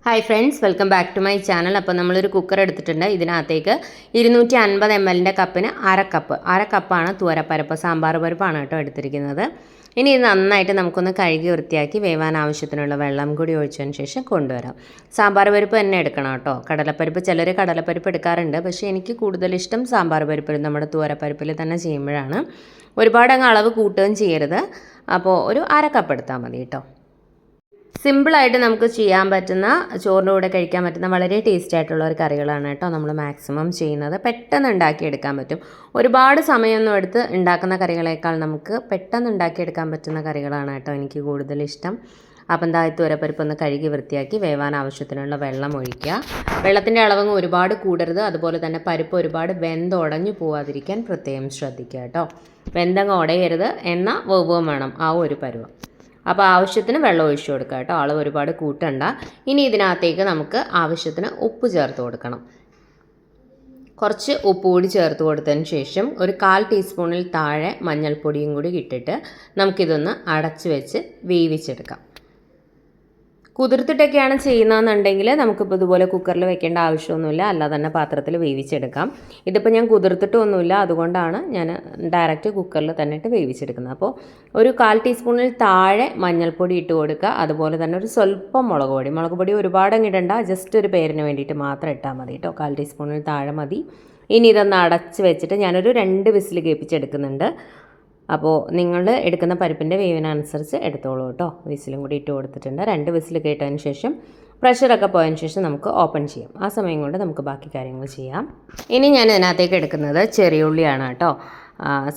Hi friends, welcome back to my channel. അപ്പോൾ നമ്മളൊരു cooker എടുത്തിട്ടുണ്ട്. ഇതിനകത്തേക്ക് 250 ml കപ്പിന് അര കപ്പാണ് തുവരപ്പരിപ്പ്, സാമ്പാർ പരിപ്പാണ് കേട്ടോ എടുത്തിരിക്കുന്നത്. ഇനി ഇത് നന്നായിട്ട് നമുക്കൊന്ന് കഴുകി വൃത്തിയാക്കി വേവാൻ ആവശ്യത്തിനുള്ള വെള്ളം കൂടി ഒഴിച്ചതിന് ശേഷം കൊണ്ടുവരാം. സാമ്പാർ പരിപ്പ് തന്നെ എടുക്കണം കേട്ടോ. കടലപ്പരിപ്പ് ചിലർ കടലപ്പരിപ്പ് എടുക്കാറുണ്ട്, പക്ഷേ എനിക്ക് കൂടുതൽ ഇഷ്ടം സാമ്പാർ പരിപ്പ് നമ്മുടെ തുവരപ്പരിപ്പിൽ തന്നെ ചെയ്യുമ്പോഴാണ്. ഒരുപാട് അങ്ങ് അളവ് കൂട്ടുകയും ചെയ്യരുത്. അപ്പോൾ ഒരു അര കപ്പ് എടുത്താൽ മതി കേട്ടോ. സിമ്പിളായിട്ട് നമുക്ക് ചെയ്യാൻ പറ്റുന്ന, ചോറിൻ്റെ കൂടെ കഴിക്കാൻ പറ്റുന്ന വളരെ ടേസ്റ്റി ആയിട്ടുള്ള ഒരു കറികളാണ് കേട്ടോ നമ്മൾ മാക്സിമം ചെയ്യുന്നത്. പെട്ടെന്ന് ഉണ്ടാക്കിയെടുക്കാൻ പറ്റും. ഒരുപാട് സമയമൊന്നും എടുത്ത് ഉണ്ടാക്കുന്ന കറികളേക്കാൾ നമുക്ക് പെട്ടെന്ന് ഉണ്ടാക്കിയെടുക്കാൻ പറ്റുന്ന കറികളാണ് കേട്ടോ എനിക്ക് കൂടുതൽ ഇഷ്ടം. അപ്പം തുവരപ്പരിപ്പ് ഒന്ന് കഴുകി വൃത്തിയാക്കി വേവാൻ ആവശ്യത്തിനുള്ള വെള്ളം ഒഴിക്കുക. വെള്ളത്തിൻ്റെ അളവങ്ങ് ഒരുപാട് കൂടരുത്. അതുപോലെ തന്നെ പരിപ്പ് ഒരുപാട് വെന്തുടഞ്ഞു പോവാതിരിക്കാൻ പ്രത്യേകം ശ്രദ്ധിക്കുക കേട്ടോ. വെന്തങ്ങ് ഉടയരുത്, എന്നാൽ വേവും വേണം, ആ ഒരു പരുവം. അപ്പോൾ ആവശ്യത്തിന് വെള്ളം ഒഴിച്ചു കൊടുക്കുക കേട്ടോ. അളവ് ഒരുപാട് കൂട്ടണ്ട. ഇനി ഇതിനകത്തേക്ക് നമുക്ക് ആവശ്യത്തിന് ഉപ്പ് ചേർത്ത് കൊടുക്കണം. കുറച്ച് ഉപ്പ് കൂടി ചേർത്ത് കൊടുത്തതിന് ശേഷം ഒരു 1/4 ടീസ്പൂണിൽ താഴെ മഞ്ഞൾപ്പൊടിയും കൂടി ഇട്ടിട്ട് നമുക്കിതൊന്ന് അടച്ചു വെച്ച് വേവിച്ചെടുക്കാം. കുതിർത്തിട്ടൊക്കെയാണ് ചെയ്യുന്നതെന്നുണ്ടെങ്കിൽ നമുക്കിപ്പോൾ ഇതുപോലെ കുക്കറിൽ വെക്കേണ്ട ആവശ്യമൊന്നുമില്ല, അല്ലാതെ തന്നെ പാത്രത്തിൽ വേവിച്ചെടുക്കാം. ഇതിപ്പോൾ ഞാൻ കുതിർത്തിട്ടൊന്നുമില്ല, അതുകൊണ്ടാണ് ഞാൻ ഡയറക്റ്റ് കുക്കറിൽ തന്നെ ഇട്ട് വേവിച്ചെടുക്കുന്നത്. അപ്പോൾ ഒരു 1/4 ടീസ്പൂണിൽ താഴെ മഞ്ഞൾപ്പൊടി ഇട്ട് കൊടുക്കുക. അതുപോലെ തന്നെ ഒരു സ്വല്പം മുളക് പൊടി ഒരുപാട് ഇടണ്ട, ജസ്റ്റ് ഒരു പേരിന് വേണ്ടിയിട്ട് മാത്രം ഇട്ടാൽ മതി കേട്ടോ. 1/4 ടീസ്പൂണിൽ താഴെ മതി. ഇനി ഇതൊന്ന് അടച്ച് വെച്ചിട്ട് ഞാനൊരു 2 വിസിൽ കേൾപ്പിച്ചെടുക്കുന്നുണ്ട്. അപ്പോൾ നിങ്ങൾ എടുക്കുന്ന പരിപ്പിൻ്റെ വേവിനനുസരിച്ച് എടുത്തോളൂ കേട്ടോ. വിസിലും കൂടി ഇട്ട് കൊടുത്തിട്ടുണ്ട്. 2 വിസിൽ കേട്ടതിന് ശേഷം പ്രഷറൊക്കെ പോയതിന് ശേഷം നമുക്ക് ഓപ്പൺ ചെയ്യാം. ആ സമയം കൊണ്ട് നമുക്ക് ബാക്കി കാര്യങ്ങൾ ചെയ്യാം. ഇനി ഞാൻ ഇതിനകത്തേക്ക് എടുക്കുന്നത് ചെറിയ ഉള്ളിയാണ് കേട്ടോ.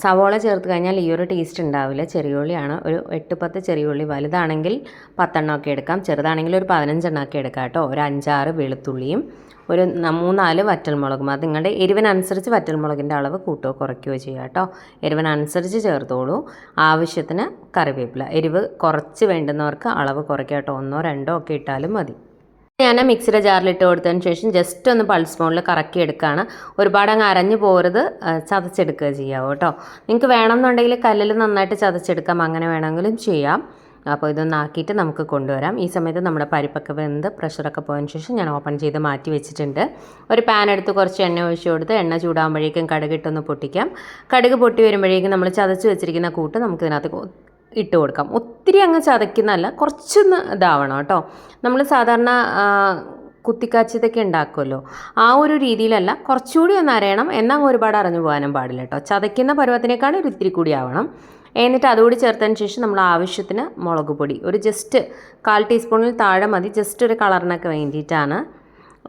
സവോള ചേർത്ത് കഴിഞ്ഞാൽ ഈ ഒരു ടേസ്റ്റ് ഉണ്ടാവില്ല. ചെറിയ ഉള്ളിയാണ്. ഒരു 8-10 ചെറിയ ഉള്ളി, വലുതാണെങ്കിൽ 10 എണ്ണമൊക്കെ എടുക്കാം, ചെറുതാണെങ്കിൽ ഒരു 15 എണ്ണമൊക്കെ എടുക്കാം കേട്ടോ. ഒരു 5-6 വെളുത്തുള്ളിയും ഒരു 3-4 വറ്റൽമുളകും. അത് നിങ്ങളുടെ എരിവിനനുസരിച്ച് വറ്റൽമുളകിൻ്റെ അളവ് കൂട്ടുകയോ കുറയ്ക്കുകയോ ചെയ്യുക കേട്ടോ. എരിവിനനുസരിച്ച് ചേർത്തോളൂ. ആവശ്യത്തിന് കറിവേപ്പില. എരിവ് കുറച്ച് വേണ്ടുന്നവർക്ക് അളവ് കുറയ്ക്കുക കേട്ടോ. 1-2 ഒക്കെ ഇട്ടാലും മതി. ഞാൻ മിക്സിയുടെ ജാറിലിട്ട് കൊടുത്തതിന് ശേഷം ജസ്റ്റ് ഒന്ന് പൾസ് മോഡിൽ കറക്കി എടുക്കുകയാണ്. ഒരുപാട് അങ്ങ് അരഞ്ഞു പോകരുത്, ചതച്ചെടുക്കുക ചെയ്യാവോ കേട്ടോ. നിങ്ങൾക്ക് വേണമെന്നുണ്ടെങ്കിൽ കല്ലിൽ നന്നായിട്ട് ചതച്ചെടുക്കാം, അങ്ങനെ വേണമെങ്കിലും ചെയ്യാം. അപ്പോൾ ഇതൊന്നാക്കിയിട്ട് നമുക്ക് കൊണ്ടുവരാം. ഈ സമയത്ത് നമ്മുടെ പരിപ്പൊക്കെ വെന്ത് പ്രഷറൊക്കെ പോയതിന് ശേഷം ഞാൻ ഓപ്പൺ ചെയ്ത് മാറ്റി വെച്ചിട്ടുണ്ട്. ഒരു പാൻ എടുത്ത് കുറച്ച് എണ്ണ ഒഴിച്ച് കൊടുത്ത് എണ്ണ ചൂടാകുമ്പോഴേക്കും കടുകിട്ടൊന്ന് പൊട്ടിക്കാം. കടുക് പൊട്ടി വരുമ്പോഴേക്കും നമ്മൾ ചതച്ച് വെച്ചിരിക്കുന്ന കൂട്ട് നമുക്കിതിനകത്ത് ഇട്ട് കൊടുക്കാം. ഒത്തിരി അങ്ങ് ചതയ്ക്കുന്നതല്ല, കുറച്ചൊന്ന് ഇതാവണം കേട്ടോ. നമ്മൾ സാധാരണ കുത്തിക്കാച്ചിതൊക്കെ ഉണ്ടാക്കുമല്ലോ, ആ ഒരു രീതിയിലല്ല, കുറച്ചുകൂടി ഒന്ന് അരയണം, എന്നാൽ ഒരുപാട് അരഞ്ഞു പോകാനും പാടില്ല കേട്ടോ. ചതയ്ക്കുന്ന പരുവത്തിനേക്കാൾ ഒരു ഇത്തിരി കൂടി ആവണം. എന്നിട്ട് അതുകൂടി ചേർത്തതിന് ശേഷം നമ്മൾ ആവശ്യത്തിന് മുളക് പൊടി ഒരു ജസ്റ്റ് 1/4 ടീസ്പൂണിൽ താഴെ മതി, ജസ്റ്റ് ഒരു കളറിനൊക്കെ വേണ്ടിയിട്ടാണ്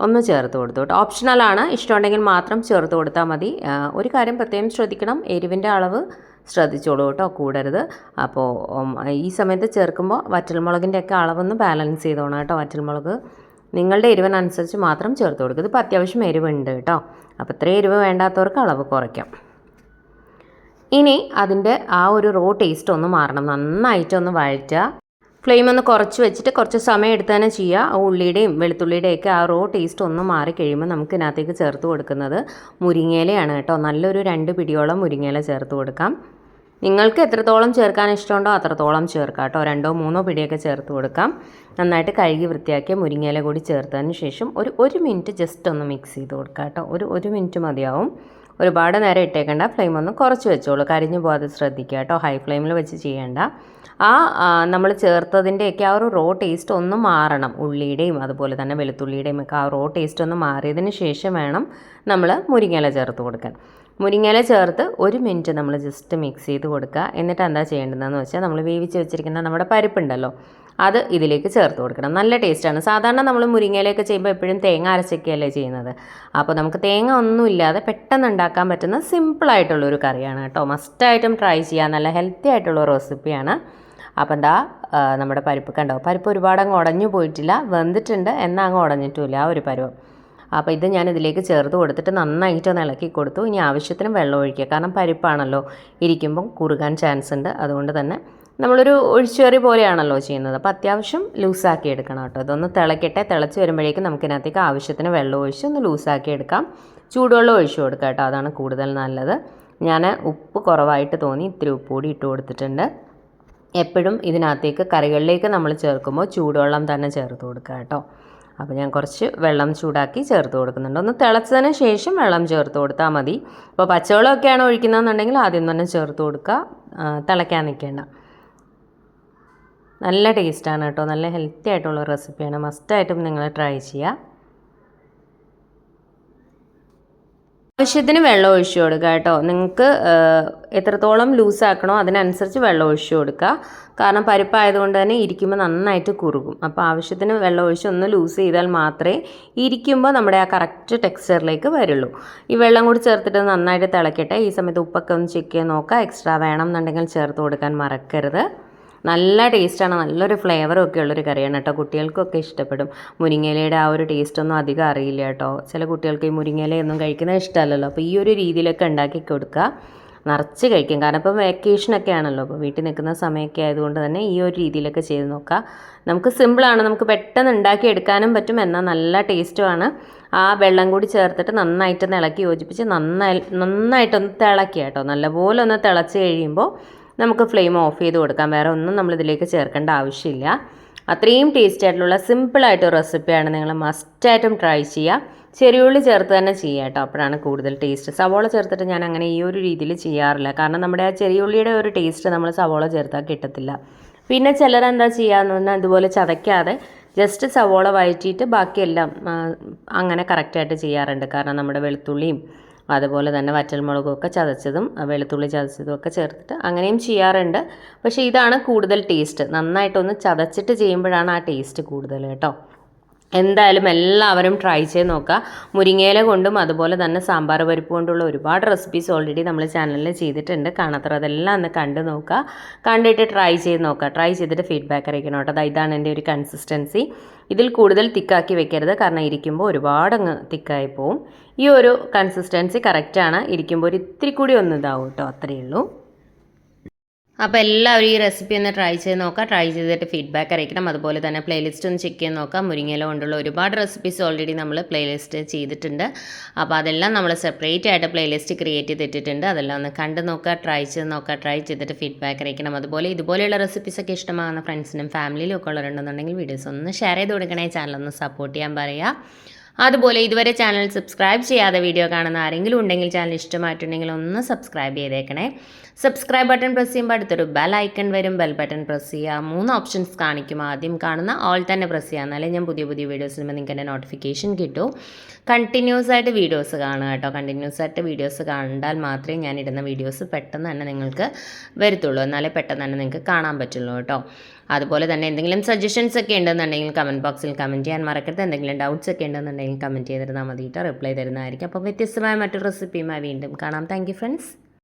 ഒന്ന് ചേർത്ത് കൊടുത്തു കേട്ടോ. ഓപ്ഷണലാണ്, ഇഷ്ടമുണ്ടെങ്കിൽ മാത്രം ചേർത്ത് കൊടുത്താൽ മതി. ഒരു കാര്യം പ്രത്യേകം ശ്രദ്ധിക്കണം, എരിവിൻ്റെ അളവ് ശ്രദ്ധിച്ചോളൂ കേട്ടോ, കൂടരുത്. അപ്പോൾ ഈ സമയത്ത് ചേർക്കുമ്പോൾ വറ്റൽമുളകിൻ്റെ ഒക്കെ അളവൊന്ന് ബാലൻസ് ചെയ്തോണം കേട്ടോ. വറ്റൽമുളക് നിങ്ങളുടെ എരിവിനനുസരിച്ച് മാത്രം ചേർത്ത് കൊടുക്കുക. ഇതിപ്പോൾ അത്യാവശ്യം എരിവുണ്ട് കേട്ടോ. അപ്പോൾ ഇത്രയും എരിവ് വേണ്ടാത്തവർക്ക് അളവ് കുറയ്ക്കാം. ഇനി അതിൻ്റെ ആ ഒരു റോ ടേസ്റ്റ് ഒന്ന് മാറണം. നന്നായിട്ടൊന്ന് വഴറ്റുക. ഫ്ലെയിം ഒന്ന് കുറച്ച് വെച്ചിട്ട് കുറച്ച് സമയം എടുത്ത് തന്നെ ചെയ്യുക. ആ ഉള്ളിയുടെയും വെളുത്തുള്ളിയുടെയൊക്കെ ആ റോ ടേസ്റ്റ് ഒന്ന് മാറി കഴിയുമ്പോൾ നമുക്ക് ഇതിനകത്തേക്ക് ചേർത്ത് കൊടുക്കുന്നത് മുരിങ്ങയിലയാണ് കേട്ടോ. നല്ലൊരു 2 പിടിയോളം മുരിങ്ങയില ചേർത്ത് കൊടുക്കാം. നിങ്ങൾക്ക് എത്രത്തോളം ചേർക്കാൻ ഇഷ്ടമുണ്ടോ അത്രത്തോളം ചേർക്കാം കേട്ടോ. 2-3 പിടിയൊക്കെ ചേർത്ത് കൊടുക്കാം. നന്നായിട്ട് കഴുകി വൃത്തിയാക്കിയ മുരിങ്ങയില കൂടി ചേർത്തതിന് ശേഷം ഒരു മിനിറ്റ് ജസ്റ്റ് ഒന്ന് മിക്സ് ചെയ്ത് കൊടുക്കാം കേട്ടോ. ഒരു മിനിറ്റ് മതിയാവും. ഒരുപാട് നേരം ഇട്ടേക്കണ്ട. ഫ്ലെയിം ഒന്ന് കുറച്ച് വെച്ചോളൂ, കരിഞ്ഞു പോകാതെ ശ്രദ്ധിക്കുക കേട്ടോ. ഹൈ ഫ്ലെയിമിൽ വെച്ച് ചെയ്യേണ്ട. നമ്മൾ ചേർത്തതിൻ്റെയൊക്കെ ആ ഒരു റോ ടേസ്റ്റ് ഒന്ന് മാറണം. ഉള്ളിയുടെയും അതുപോലെ തന്നെ വെളുത്തുള്ളിയുടെയും ഒക്കെ ആ റോ ടേസ്റ്റ് ഒന്ന് മാറിയതിന് ശേഷം വേണം നമ്മൾ മുരിങ്ങയില ചേർത്ത് കൊടുക്കാൻ. മുരിങ്ങയില ചേർത്ത് 1 മിനിറ്റ് നമ്മൾ ജസ്റ്റ് മിക്സ് ചെയ്ത് കൊടുക്കുക. എന്നിട്ട് എന്താ ചെയ്യേണ്ടതെന്ന് വെച്ചാൽ നമ്മൾ വേവിച്ച് വെച്ചിരിക്കുന്ന നമ്മുടെ പരിപ്പുണ്ടല്ലോ, അത് ഇതിലേക്ക് ചേർത്ത് കൊടുക്കണം. നല്ല ടേസ്റ്റാണ്. സാധാരണ നമ്മൾ മുരിങ്ങയിലൊക്കെ ചെയ്യുമ്പോൾ എപ്പോഴും തേങ്ങ അരച്ചൊക്കെയല്ലേ ചെയ്യുന്നത്. അപ്പോൾ നമുക്ക് തേങ്ങ ഒന്നുമില്ലാതെ പെട്ടെന്ന് ഉണ്ടാക്കാൻ പറ്റുന്ന സിമ്പിളായിട്ടുള്ളൊരു കറിയാണ് കേട്ടോ. മസ്റ്റായിട്ടും ട്രൈ ചെയ്യാൻ നല്ല ഹെൽത്തി ആയിട്ടുള്ള റെസിപ്പിയാണ്. അപ്പം നമ്മുടെ പരിപ്പ് കണ്ടോ, പരിപ്പ് ഒരുപാട് അങ്ങ് ഉടഞ്ഞു പോയിട്ടില്ല, വെന്തിട്ടുണ്ട്, എന്നാൽ അങ്ങ് ഉടഞ്ഞിട്ടുമില്ല, ആ ഒരു പരുവം. അപ്പോൾ ഇത് ഞാൻ ഇതിലേക്ക് ചേർത്ത് കൊടുത്തിട്ട് നന്നായിട്ടൊന്ന് ഇളക്കി കൊടുത്തു. ഇനി ആവശ്യത്തിന് വെള്ളം ഒഴിക്കുക, കാരണം പരിപ്പാണല്ലോ, ഇരിക്കുമ്പം കുറുകാൻ ചാൻസ് ഉണ്ട്. അതുകൊണ്ട് തന്നെ നമ്മളൊരു ഒഴിച്ചുകറി പോലെയാണല്ലോ ചെയ്യുന്നത്. അപ്പോൾ അത്യാവശ്യം ലൂസാക്കി എടുക്കണം കേട്ടോ. ഇതൊന്ന് തിളക്കട്ടെ. തിളച്ച് വരുമ്പോഴേക്കും നമുക്കിതിനകത്തേക്ക് ആവശ്യത്തിന് വെള്ളം ഒഴിച്ച് ഒന്ന് ലൂസാക്കി എടുക്കാം. ചൂടുവെള്ളം ഒഴിച്ചു കൊടുക്കാം കേട്ടോ, അതാണ് കൂടുതൽ നല്ലത്. ഞാൻ ഉപ്പ് കുറവായിട്ട് തോന്നി, ഇത്തിരി ഉപ്പ് കൂടി ഇട്ട് കൊടുത്തിട്ടുണ്ട്. എപ്പോഴും ഇതിനകത്തേക്ക് കറികളിലേക്ക് നമ്മൾ ചേർക്കുമ്പോൾ ചൂടുവെള്ളം തന്നെ ചേർത്ത് കൊടുക്കുക കേട്ടോ. അപ്പോൾ ഞാൻ കുറച്ച് വെള്ളം ചൂടാക്കി ചേർത്ത് കൊടുക്കുന്നുണ്ട്. ഒന്ന് തിളച്ചതിന് ശേഷം വെള്ളം ചേർത്ത് കൊടുത്താൽ മതി. അപ്പോൾ പച്ചവെള്ളമൊക്കെയാണ് ഒഴിക്കുന്നതെന്നുണ്ടെങ്കിൽ ആദ്യം തന്നെ ചേർത്ത് കൊടുക്കുക, തിളയ്ക്കാൻ നിൽക്കേണ്ട. നല്ല ടേസ്റ്റാണ് കേട്ടോ, നല്ല ഹെൽത്തി ആയിട്ടുള്ള റെസിപ്പിയാണ്. മസ്റ്റായിട്ടും നിങ്ങൾ ട്രൈ ചെയ്യുക. ആവശ്യത്തിന് വെള്ളം ഒഴിച്ചു കൊടുക്കുക കേട്ടോ. നിങ്ങൾക്ക് എത്രത്തോളം ലൂസാക്കണോ അതിനനുസരിച്ച് വെള്ളം ഒഴിച്ചു കൊടുക്കുക. കാരണം പരിപ്പായതുകൊണ്ട് തന്നെ ഇരിക്കുമ്പോൾ നന്നായിട്ട് കുറുകും. അപ്പോൾ ആവശ്യത്തിന് വെള്ളം ഒഴിച്ച് ഒന്ന് ലൂസ് ചെയ്താൽ മാത്രമേ ഇരിക്കുമ്പോൾ നമ്മുടെ ആ കറക്റ്റ് ടെക്സ്ചറിലേക്ക് വരുള്ളൂ. ഈ വെള്ളം കൂടി ചേർത്തിട്ട് നന്നായിട്ട് തിളക്കട്ടെ. ഈ സമയത്ത് ഉപ്പൊക്കെ ഒന്ന് ചെക്ക് ചെയ്ത് നോക്കുക. എക്സ്ട്രാ വേണം എന്നുണ്ടെങ്കിൽ ചേർത്ത് കൊടുക്കാൻ മറക്കരുത്. നല്ല ടേസ്റ്റാണ്, നല്ലൊരു ഫ്ലേവറും ഒക്കെ ഉള്ളൊരു കറിയാണ് കേട്ടോ. കുട്ടികൾക്കൊക്കെ ഇഷ്ടപ്പെടും. മുരിങ്ങയിലയുടെ ആ ഒരു ടേസ്റ്റൊന്നും അധികം അറിയില്ല കേട്ടോ. ചില കുട്ടികൾക്ക് ഈ മുരിങ്ങയിലയൊന്നും കഴിക്കുന്നത് ഇഷ്ടമല്ലല്ലോ. അപ്പോൾ ഈ ഒരു രീതിയിലൊക്കെ ഉണ്ടാക്കി കൊടുക്കുക, നിറച്ച് കഴിക്കും. കാരണം ഇപ്പോൾ വെക്കേഷനൊക്കെ ആണല്ലോ, അപ്പോൾ വീട്ടിൽ നിൽക്കുന്ന സമയമൊക്കെ ആയതുകൊണ്ട് തന്നെ ഈ ഒരു രീതിയിലൊക്കെ ചെയ്ത് നോക്കുക. നമുക്ക് സിമ്പിളാണ്, നമുക്ക് പെട്ടെന്ന് ഉണ്ടാക്കി എടുക്കാനും പറ്റും, എന്നാൽ നല്ല ടേസ്റ്റുമാണ്. ആ വെള്ളം കൂടി ചേർത്തിട്ട് നന്നായിട്ട് ഇളക്കി യോജിപ്പിച്ച് നന്നായിട്ടൊന്ന് തിളക്കുക കേട്ടോ. നല്ലപോലെ ഒന്ന് തിളച്ച് കഴിയുമ്പോൾ നമുക്ക് ഫ്ലെയിം ഓഫ് ചെയ്ത് കൊടുക്കാം. വേറെ ഒന്നും നമ്മളിതിലേക്ക് ചേർക്കേണ്ട ആവശ്യമില്ല. അത്രയും ടേസ്റ്റി ആയിട്ടുള്ള സിമ്പിളായിട്ട് റെസിപ്പിയാണ്. നിങ്ങൾ മസ്റ്റായിട്ടും ട്രൈ ചെയ്യുക. ചെറിയുള്ളി ചേർത്ത് തന്നെ ചെയ്യുക കേട്ടോ, അപ്പോഴാണ് കൂടുതൽ ടേസ്റ്റ്. സവോള ചേർത്തിട്ട് ഞാൻ അങ്ങനെ ഈ ഒരു രീതിയിൽ ചെയ്യാറില്ല. കാരണം നമ്മുടെ ആ ചെറിയുള്ളിയുടെ ഒരു ടേസ്റ്റ് നമ്മൾ സവോള ചേർത്താൽ കിട്ടത്തില്ല. പിന്നെ ചിലരെന്താ ചെയ്യാന്ന് പറഞ്ഞാൽ അതുപോലെ ചതയ്ക്കാതെ ജസ്റ്റ് സവോള വഴറ്റിയിട്ട് ബാക്കിയെല്ലാം അങ്ങനെ കറക്റ്റായിട്ട് ചെയ്യാറുണ്ട്. കാരണം നമ്മുടെ വെളുത്തുള്ളിയും അതുപോലെ തന്നെ വറ്റൽമുളകും ഒക്കെ ചതച്ചതും വെളുത്തുള്ളി ചതച്ചതും ഒക്കെ ചേർത്തിട്ട് അങ്ങനെയും ചെയ്യാറുണ്ട്. പക്ഷേ ഇതാണ് കൂടുതൽ ടേസ്റ്റ്. നന്നായിട്ടൊന്ന് ചതച്ചിട്ട് ചെയ്യുമ്പോഴാണ് ആ ടേസ്റ്റ് കൂടുതൽ കേട്ടോ. എന്തായാലും എല്ലാവരും ട്രൈ ചെയ്ത് നോക്കുക. മുരിങ്ങയില കൊണ്ടും അതുപോലെ തന്നെ സാമ്പാർ പരിപ്പ് കൊണ്ടുള്ള ഒരുപാട് റെസിപ്പീസ് ഓൾറെഡി നമ്മൾ ചാനലിൽ ചെയ്തിട്ടുണ്ട്. കാണാത്തവർ അതെല്ലാം ഒന്ന് കണ്ടു നോക്കുക, കണ്ടിട്ട് ട്രൈ ചെയ്ത് നോക്കുക. ട്രൈ ചെയ്തിട്ട് ഫീഡ്ബാക്ക് അറിയിക്കണം കേട്ടോ. ഇതാണ് എൻ്റെ ഒരു കൺസിസ്റ്റൻസി. ഇതിൽ കൂടുതൽ തിക്കാക്കി വെക്കരുത്, കാരണം ഇരിക്കുമ്പോൾ ഒരുപാട് അങ്ങ് തിക്കായി പോവും. ഈ ഒരു കൺസിസ്റ്റൻസി കറക്റ്റാണ്. ഇരിക്കുമ്പോൾ ഒരു ഇത്തിരി കൂടി ഒന്ന് ഇതാവും കേട്ടോ, അത്രയേ ഉള്ളൂ. അപ്പോൾ എല്ലാവരും ഈ റെസിപ്പി ഒന്ന് ട്രൈ ചെയ്ത് നോക്കുക. ട്രൈ ചെയ്തിട്ട് ഫീഡ്ബാക്ക് അറിയിക്കണം. അതുപോലെ തന്നെ പ്ലേലിസ്റ്റ് ഒന്ന് ചെക്ക് ചെയ്ത് നോക്കാം. മുരിങ്ങയില കൊണ്ടുള്ള ഒരുപാട് റെസിപ്പീസ് ഓൾറെഡി നമ്മൾ പ്ലേലിസ്റ്റ് ചെയ്തിട്ടുണ്ട്. അപ്പോൾ അതെല്ലാം നമ്മൾ സെപ്പറേറ്റ് ആയിട്ട് പ്ലേലിസ്റ്റ് ക്രിയേറ്റ് ചെയ്തിട്ടുണ്ട്. അതെല്ലാം ഒന്ന് കണ്ടു നോക്കുക, ട്രൈ ചെയ്ത് നോക്കുക. ട്രൈ ചെയ്തിട്ട് ഫീഡ്ബാക്ക് അറിയിക്കണം. അതുപോലെ ഇതുപോലെയുള്ള റെസിപ്പീസൊക്കെ ഇഷ്ടമാകുന്ന ഫ്രണ്ട്സിനും ഫാമിലിയിലും ഒക്കെ ഉള്ളവരുണ്ടെന്നുണ്ടെങ്കിൽ വീഡിയോസ് ഒന്ന് ഷെയർ ചെയ്ത് കൊടുക്കണേ. ചാനലൊന്ന് സപ്പോർട്ട് ചെയ്യാൻ പറയുക. അതുപോലെ ഇതുവരെ ചാനൽ സബ്സ്ക്രൈബ് ചെയ്യാതെ വീഡിയോ കാണുന്ന ആരെങ്കിലും ഉണ്ടെങ്കിൽ ചാനൽ ഇഷ്ടമായിട്ടുണ്ടെങ്കിൽ ഒന്ന് സബ്സ്ക്രൈബ് ചെയ്തേക്കണേ. സബ്സ്ക്രൈബ് ബട്ടൺ പ്രസ് ചെയ്യുമ്പോൾ അടുത്തൊരു ബെൽ ഐക്കൺ വരും. ബെൽ ബട്ടൺ പ്രസ് ചെയ്യുക. 3 ഓപ്ഷൻസ് കാണിക്കും. ആദ്യം കാണുന്ന ഓൾ തന്നെ പ്രസ് ചെയ്യുക, എന്നാലേ ഞാൻ പുതിയ വീഡിയോസ് വരുമ്പോൾ നിങ്ങൾക്ക് എൻ്റെ നോട്ടിഫിക്കേഷൻ കിട്ടും. കണ്ടിന്യൂസ് ആയിട്ട് വീഡിയോസ് കാണുക കേട്ടോ. കണ്ടിന്യൂസ് ആയിട്ട് വീഡിയോസ് കണ്ടാൽ മാത്രമേ ഞാൻ ഇടുന്ന വീഡിയോസ് പെട്ടെന്ന് തന്നെ നിങ്ങൾക്ക് വരത്തുള്ളൂ. എന്നാലേ പെട്ടെന്ന് തന്നെ നിങ്ങൾക്ക് കാണാൻ പറ്റുള്ളൂ കേട്ടോ. അതുപോലെ തന്നെ എന്തെങ്കിലും സജഷൻസ് ഒക്കെ ഉണ്ടെന്നുണ്ടെങ്കിൽ കമൻറ്റ് ബോക്സിൽ കമൻറ്റ് ചെയ്യാൻ മറക്കരുത്. എന്തെങ്കിലും ഡൗട്ട്സ് ഒക്കെ ഉണ്ടെന്നുണ്ടെങ്കിൽ കമൻറ്റ് ചെയ്തിരുന്നാൽ മതി കേട്ടോ. റിപ്ലൈ തരുന്നതായിരിക്കും. അപ്പോൾ വ്യത്യസ്തമായ മറ്റൊരു റെസിപ്പിയുമായി വീണ്ടും കാണാം. Thank you friends.